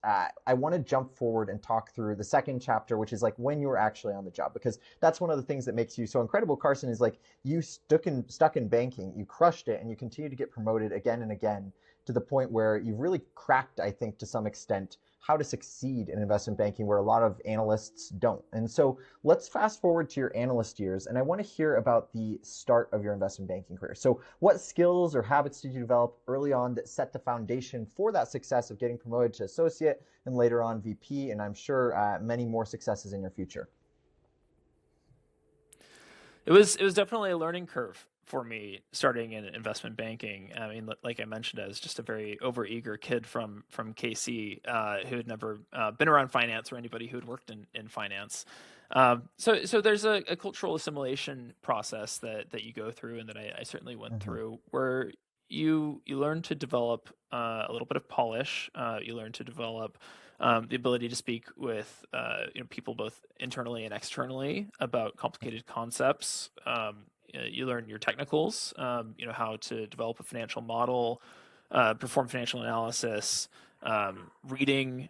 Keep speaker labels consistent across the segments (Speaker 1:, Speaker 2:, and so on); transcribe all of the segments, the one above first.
Speaker 1: I want to jump forward and talk through the second chapter, which is like when you were actually on the job, because that's one of the things that makes you so incredible, Carson, is like you stuck in banking, you crushed it, and you continue to get promoted again and again to the point where you've really cracked, I think, to some extent, how to succeed in investment banking, where a lot of analysts don't. And so let's fast forward to your analyst years, and I want to hear about the start of your investment banking career. So, what skills or habits did you develop early on that set the foundation for that success of getting promoted to associate and later on VP, and I'm sure many more successes in your future?
Speaker 2: It was definitely a learning curve for me starting in investment banking. I mean, like I mentioned, I was just a very overeager kid from KC who had never been around finance or anybody who had worked in finance. So there's a cultural assimilation process that you go through, and that I certainly went
Speaker 1: Mm-hmm.
Speaker 2: through, where you learn to develop a little bit of polish. You learn to develop the ability to speak with people both internally and externally about complicated concepts. You learn your technicals, how to develop a financial model, perform financial analysis, reading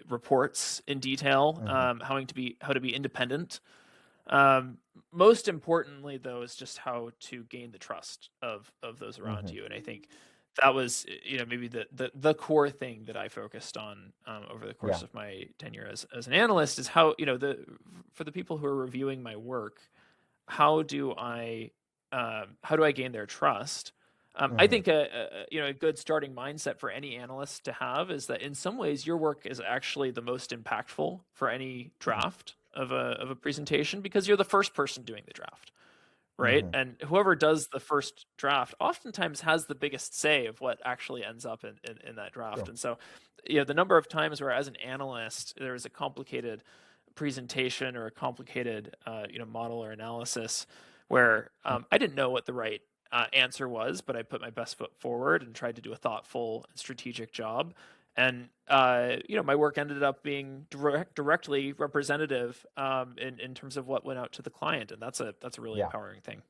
Speaker 2: reports in detail,
Speaker 1: Mm-hmm.
Speaker 2: how to be independent. Um, Most importantly, though, is just how to gain the trust of those around
Speaker 1: Mm-hmm.
Speaker 2: you. And I think that was, maybe the core thing that I focused on over the
Speaker 1: Yeah.
Speaker 2: course of my tenure as an analyst, is how, for the people who are reviewing my work, how do I gain their trust? I
Speaker 1: Mm-hmm.
Speaker 2: think a good starting mindset for any analyst to have is that in some ways your work is actually the most impactful for any draft of a presentation, because you're the first person doing the draft, right?
Speaker 1: Mm-hmm.
Speaker 2: And whoever does the first draft oftentimes has the biggest say of what actually ends up in that draft.
Speaker 1: True.
Speaker 2: And so, the number of times where as an analyst there is a complicated presentation or a complicated model or analysis where I didn't know what the right answer was, but I put my best foot forward and tried to do a thoughtful and strategic job. And my work ended up being directly representative in terms of what went out to the client, and that's a really
Speaker 1: Yeah.
Speaker 2: empowering thing.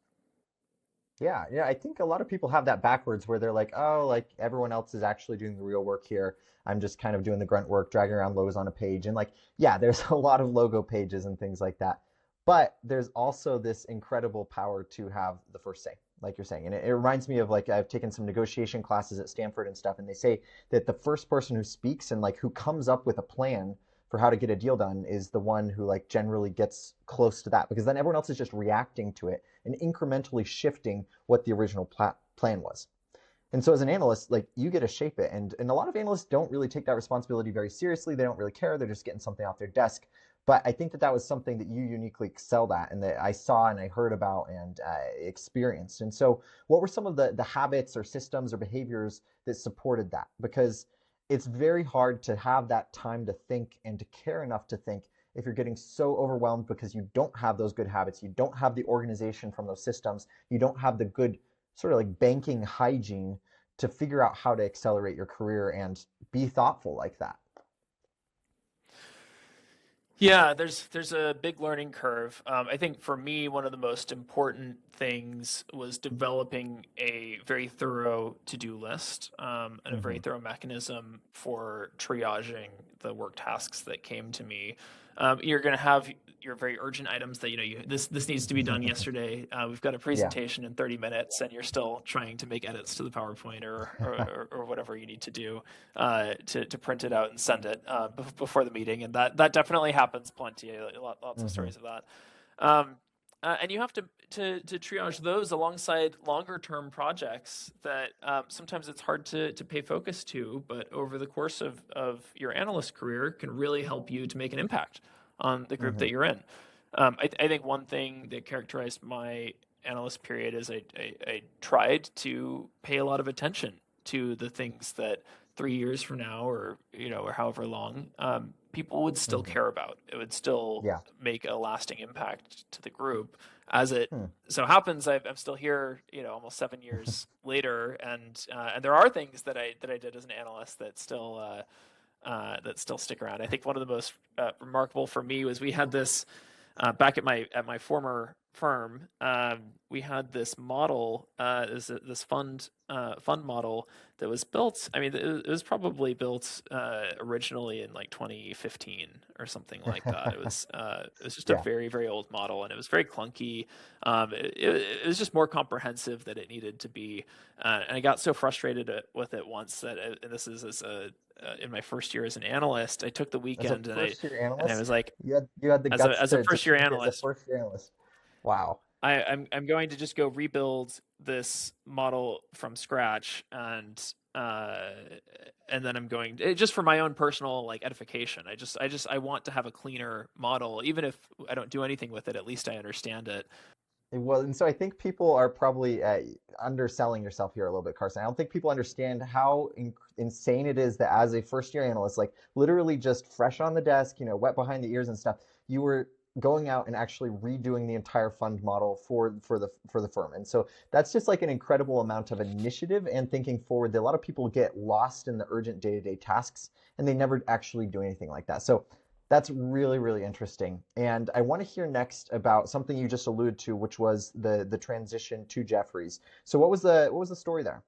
Speaker 1: Yeah, yeah, I think a lot of people have that backwards where they're like, oh, like everyone else is actually doing the real work here. I'm just kind of doing the grunt work, dragging around logos on a page. And like, yeah, there's a lot of logo pages and things like that. But there's also this incredible power to have the first say, like you're saying. And it reminds me of like I've taken some negotiation classes at Stanford and stuff, and they say that the first person who speaks and like who comes up with a plan for how to get a deal done is the one who like generally gets close to that, because then everyone else is just reacting to it and incrementally shifting what the original plan was. And so as an analyst, like you get to shape it. And a lot of analysts don't really take that responsibility very seriously. They don't really care. They're just getting something off their desk. But I think that that was something that you uniquely excelled at and that I saw and I heard about and experienced. And so what were some of the habits or systems or behaviors that supported that? Because it's very hard to have that time to think and to care enough to think if you're getting so overwhelmed because you don't have those good habits, you don't have the organization from those systems, you don't have the good sort of like banking hygiene to figure out how to accelerate your career and be thoughtful like that.
Speaker 2: Yeah, there's a big learning curve. I think for me, one of the most important things was developing a very thorough to-do list, and a very
Speaker 1: Mm-hmm.
Speaker 2: thorough mechanism for triaging the work tasks that came to me. You're going to have your very urgent items that this needs to be done yesterday. We've got a
Speaker 1: Yeah.
Speaker 2: presentation in 30 minutes, and you're still trying to make edits to the PowerPoint or whatever you need to do to print it out and send it before the meeting, and that definitely happens plenty. Lots of
Speaker 1: Mm-hmm.
Speaker 2: stories of that. Um, and you have to triage those alongside longer term projects that sometimes it's hard to pay focus to, but over the course of your analyst career can really help you to make an impact on the group
Speaker 1: Mm-hmm.
Speaker 2: that you're in. I think one thing that characterized my analyst period is I tried to pay a lot of attention to the things that 3 years from now, or however long, people would still
Speaker 1: Mm-hmm.
Speaker 2: care about. It would still
Speaker 1: Yeah.
Speaker 2: make a lasting impact to the group. As it
Speaker 1: Hmm.
Speaker 2: so happens, I'm still here, almost 7 years later, and there are things that I did as an analyst that still stick around. I think one of the most remarkable for me was we had this back at my former firm, we had this model, this fund model that was built. I mean, it was probably built originally in like 2015 or something like that. It was just a
Speaker 1: Yeah,
Speaker 2: very, very old model, and it was very clunky. It was just more comprehensive than it needed to be, and I got so frustrated with it once that and this is as a in my first year as an analyst, I took the
Speaker 1: as a
Speaker 2: weekend
Speaker 1: first year
Speaker 2: and I
Speaker 1: analyst,
Speaker 2: was like,
Speaker 1: you had the guts
Speaker 2: as a
Speaker 1: to
Speaker 2: first year
Speaker 1: change as a
Speaker 2: analyst,
Speaker 1: first year analyst. Wow.
Speaker 2: I'm going to just go rebuild this model from scratch, uh and then I'm going just for my own personal like edification. I want to have a cleaner model, even if I don't do anything with it. At least I understand it.
Speaker 1: Well, and so I think people are probably underselling yourself here a little bit, Carson. I don't think people understand how insane it is that as a first year analyst, like literally just fresh on the desk, wet behind the ears and stuff, you were going out and actually redoing the entire fund model for the firm. And so that's just like an incredible amount of initiative and thinking forward that a lot of people get lost in the urgent day-to-day tasks and they never actually do anything like that. So that's really, really interesting. And I want to hear next about something you just alluded to, which was the transition to Jefferies. So what was the story there?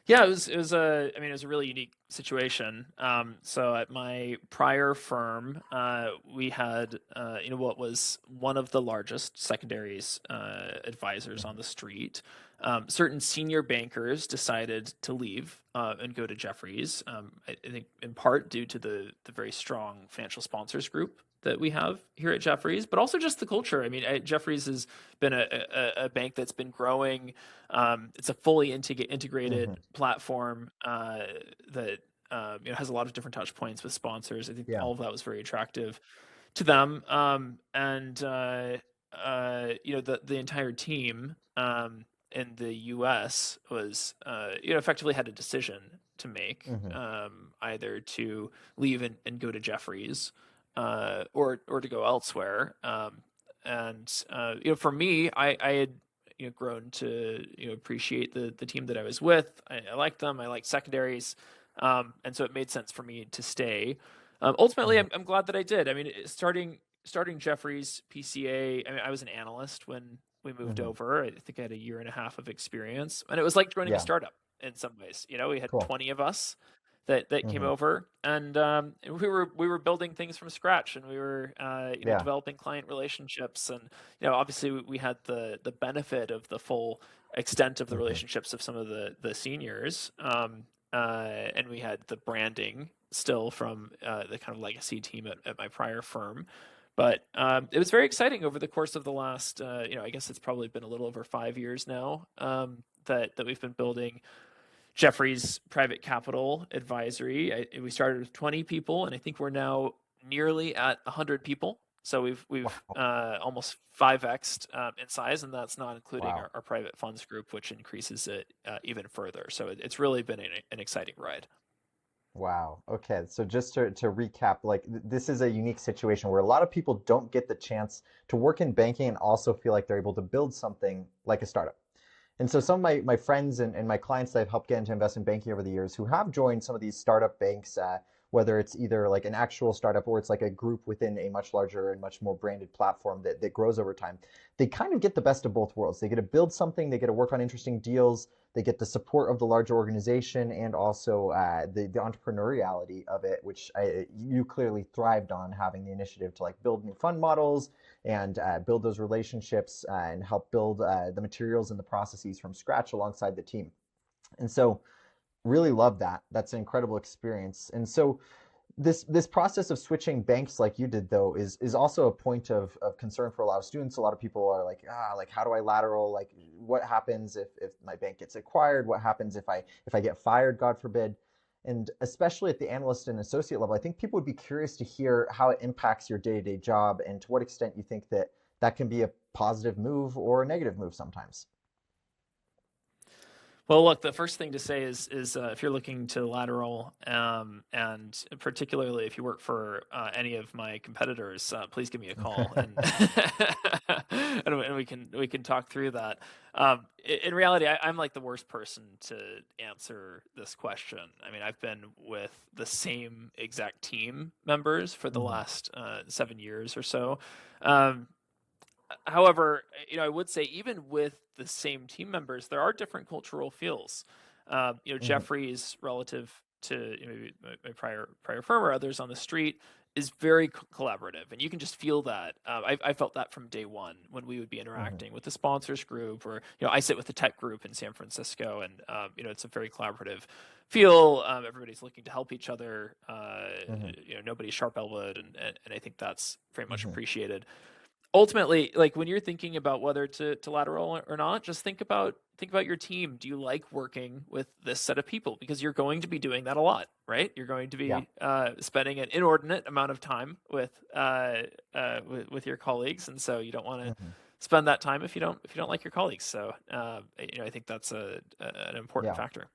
Speaker 2: Yeah, it was a I mean it was a really unique situation. So at my prior firm, we had what was one of the largest secondaries advisors on the street. Certain senior bankers decided to leave and go to Jefferies. I think in part due to the very strong financial sponsors group that we have here at Jefferies, but also just the culture. I mean, Jefferies has been a bank that's been growing. It's a fully
Speaker 1: Hmm.
Speaker 2: integrated platform that has a lot of different touch points with sponsors. I think
Speaker 1: Yeah.
Speaker 2: all of that was very attractive to them, and the entire team in the U.S. was effectively had a decision to make,
Speaker 1: Hmm.
Speaker 2: either to leave and go to Jefferies, or to go elsewhere. And for me, I had grown to appreciate the team that I was with. I liked them. I liked secondaries, and so it made sense for me to stay. Ultimately,
Speaker 1: Hmm.
Speaker 2: I'm glad that I did. I mean, starting Jeffries PCA. I mean, I was an analyst when we moved
Speaker 1: Hmm.
Speaker 2: over. I think I had a year and a half of experience, and it was like joining a
Speaker 1: Yeah.
Speaker 2: startup in some ways. We had
Speaker 1: Cool.
Speaker 2: 20 of us that came
Speaker 1: Hmm.
Speaker 2: over, and we were building things from scratch, and we were
Speaker 1: Yeah.
Speaker 2: developing client relationships, and obviously we had the benefit of the full extent of the
Speaker 1: Hmm.
Speaker 2: relationships of some of the seniors, and we had the branding still from the kind of legacy team at my prior firm. But it was very exciting over the course of the last, I guess it's probably been a little over 5 years now, that we've been building Jefferies Private Capital Advisory. We started with 20 people, and I think we're now nearly at 100 people. So we've
Speaker 1: Wow.
Speaker 2: almost 5x'd in size, and that's not including
Speaker 1: Wow.
Speaker 2: our private funds group, which increases it even further. So it's really been an exciting ride.
Speaker 1: Wow. Okay. So just to recap, like this is a unique situation where a lot of people don't get the chance to work in banking and also feel like they're able to build something like a startup. And so some of my friends and my clients that I've helped get into investment banking over the years who have joined some of these startup banks, whether it's either like an actual startup or it's like a group within a much larger and much more branded platform that grows over time, they kind of get the best of both worlds. They get to build something, they get to work on interesting deals, they get the support of the larger organization and also the entrepreneuriality of it, which you clearly thrived on having the initiative to like build new fund models and build those relationships and help build the materials and the processes from scratch alongside the team. And so, really love that. That's an incredible experience. And so, this process of switching banks like you did though is also a point of concern for a lot of students. A lot of people are like how do I lateral, like what happens if my bank gets acquired, what happens if I get fired, god forbid. And especially at the analyst and associate level, I think people would be curious to hear how it impacts your day-to-day job and to what extent you think that that can be a positive move or a negative move sometimes.
Speaker 2: Well, look, the first thing to say is if you're looking to lateral, and particularly if you work for any of my competitors, please give me a call, and and we can talk through that. In reality, I'm like the worst person to answer this question. I mean, I've been with the same exact team members for the
Speaker 1: Hmm.
Speaker 2: last 7 years or so. Um, However, I would say even with the same team members, there are different cultural feels.
Speaker 1: Hmm.
Speaker 2: Jefferies relative to maybe my prior firm or others on the street is very collaborative, and you can just feel that. I felt that from day one when we would be
Speaker 1: Hmm.
Speaker 2: interacting with the sponsors group, or I sit with the tech group in San Francisco, and it's a very collaborative feel. Everybody's looking to help each other.
Speaker 1: Hmm.
Speaker 2: Nobody's sharp elbowed, and I think that's very much
Speaker 1: Hmm.
Speaker 2: appreciated. Ultimately, like when you're thinking about whether to lateral or not, just think about your team. Do you like working with this set of people? Because you're going to be doing that a lot, right? You're going to
Speaker 1: Yeah.
Speaker 2: be spending an inordinate amount of time with your colleagues, and so you don't want to
Speaker 1: Hmm.
Speaker 2: spend that time if you don't like your colleagues. So I think that's an important
Speaker 1: Yeah.
Speaker 2: factor.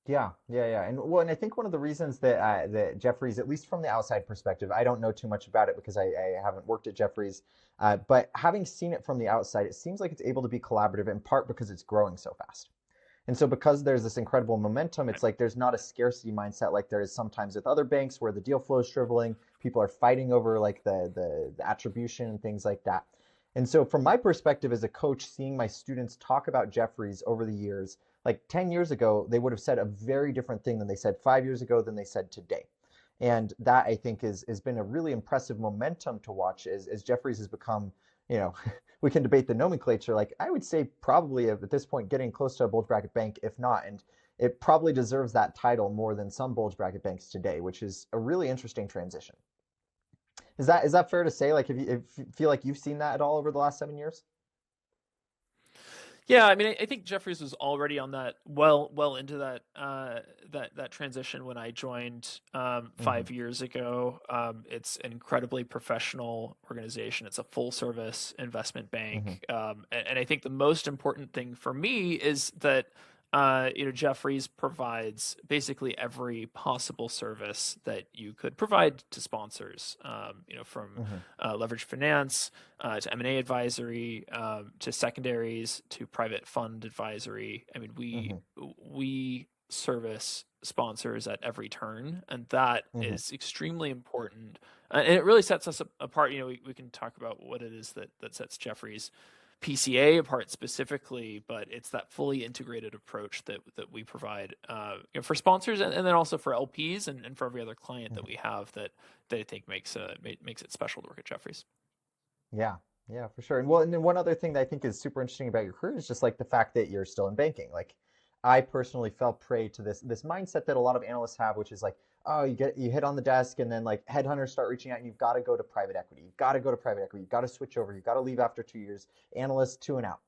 Speaker 1: Yeah, yeah, yeah. And I think one of the reasons that Jeffries, at least from the outside perspective, I don't know too much about it because I haven't worked at Jeffries, but having seen it from the outside, it seems like it's able to be collaborative in part because it's growing so fast. And so because there's this incredible momentum,
Speaker 2: Right.
Speaker 1: it's like there's not a scarcity mindset like there is sometimes with other banks where the deal flow is shriveling, people are fighting over like the attribution and things like that. And so from my perspective as a coach, seeing my students talk about Jeffries over the years, like 10 years ago, they would have said a very different thing than they said 5 years ago than they said today. And that I think has been a really impressive momentum to watch as Jeffries has become, you know, we can debate the nomenclature. Like I would say probably at this point getting close to a bulge bracket bank, if not, and it probably deserves that title more than some bulge bracket banks today, which is a really interesting transition. Is that fair to say? Like if you feel like you've seen that at all over the last 7 years?
Speaker 2: Yeah, I mean, I think Jeffries was already on that well into that transition when I joined
Speaker 1: Mm-hmm.
Speaker 2: 5 years ago. It's an incredibly professional organization. It's a full service investment
Speaker 1: Mm-hmm.
Speaker 2: bank, and I think the most important thing for me is that Jeffries provides basically every possible service that you could provide to sponsors. From
Speaker 1: Mm-hmm.
Speaker 2: leverage finance to M&A advisory, to secondaries, to private fund advisory. I mean, we
Speaker 1: Mm-hmm.
Speaker 2: we service sponsors at every turn, and that
Speaker 1: Mm-hmm.
Speaker 2: is extremely important. And it really sets us apart. We can talk about what it is that sets Jeffries PCA apart specifically, but it's that fully integrated approach that we provide for sponsors, and then also for LPs and for every other client that
Speaker 1: Mm-hmm.
Speaker 2: we have that I think makes it special to work at Jeffries.
Speaker 1: Yeah, yeah, for sure. And then one other thing that I think is super interesting about your career is just like the fact that you're still in banking. Like, I personally fell prey to this mindset that a lot of analysts have, which is like, oh, you hit on the desk, and then like headhunters start reaching out, and you've got to go to private equity. You've got to go to private equity. You've got to switch over. You've got to leave after 2 years. Analysts two and out.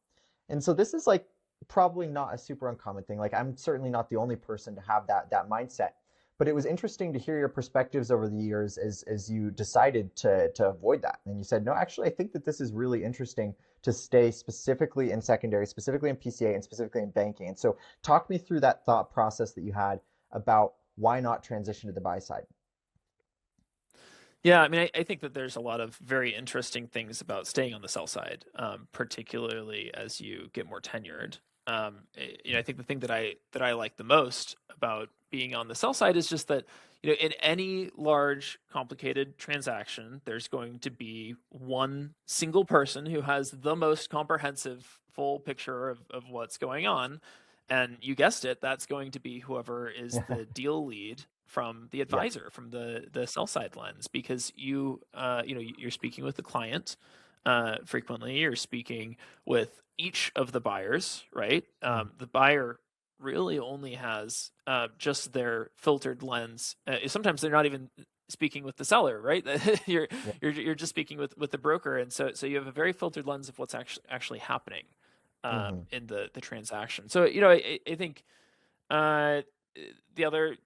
Speaker 1: And so this is like probably not a super uncommon thing. Like I'm certainly not the only person to have that mindset. But it was interesting to hear your perspectives over the years as you decided to avoid that. And you said, no, actually, I think that this is really interesting to stay specifically in secondary, specifically in PCA, and specifically in banking. And so talk me through that thought process that you had about why not transition to the buy side.
Speaker 2: Yeah, I mean, I think that there's a lot of very interesting things about staying on the sell side, particularly as you get more tenured. I think the thing that I like the most about being on the sell side is just that, in any large, complicated transaction, there's going to be one single person who has the most comprehensive, full picture of what's going on. And you guessed it, that's going to be whoever is the deal lead from the
Speaker 1: Yeah.
Speaker 2: advisor, from the sell side lens, because you're speaking with the client frequently. You're speaking with each of the buyers, right?
Speaker 1: Mm.
Speaker 2: The buyer really only has just their filtered lens. Sometimes they're not even speaking with the seller, right? you're
Speaker 1: Yeah.
Speaker 2: you're just speaking with the broker, and so you have a very filtered lens of what's actually happening
Speaker 1: Hmm.
Speaker 2: in the transaction. So I think uh, the other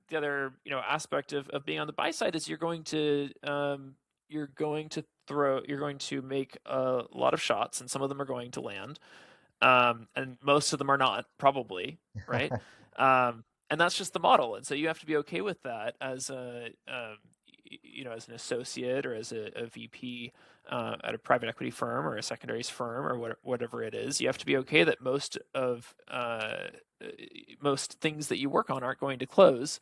Speaker 2: aspect of being on the buy side is you're going to make a lot of shots, and some of them are going to land, and most of them are not, probably, right? And that's just the model, and so you have to be okay with that as as an associate or as a VP at a private equity firm or a secondaries firm or whatever it is. You have to be okay that most things that you work on aren't going to close,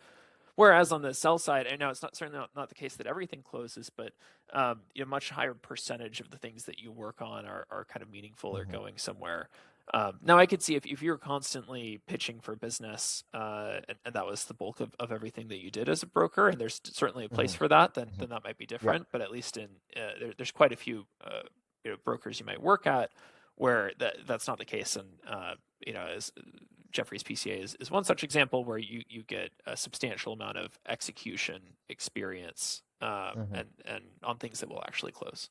Speaker 2: Whereas on the sell side, I know it's not certainly not the case that everything closes, but a much higher percentage of the things that you work on are kind of meaningful or
Speaker 1: Hmm.
Speaker 2: going somewhere. Now, I could see if you're constantly pitching for business, and that was the bulk of everything that you did as a broker, and there's certainly a place
Speaker 1: Hmm.
Speaker 2: for that,
Speaker 1: Hmm.
Speaker 2: then that might be
Speaker 1: Yeah.
Speaker 2: different. But at least in there's quite a few brokers you might work at where that's not the case, and as Jefferies PCA is one such example where you get a substantial amount of execution experience
Speaker 1: Hmm.
Speaker 2: and on things that will actually close.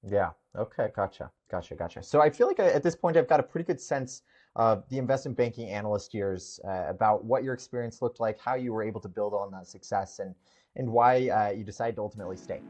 Speaker 1: Yeah. Okay. Gotcha. Gotcha. Gotcha. So I feel like at this point I've got a pretty good sense of the investment banking analyst years, about what your experience looked like, how you were able to build on that success, and why you decided to ultimately stay.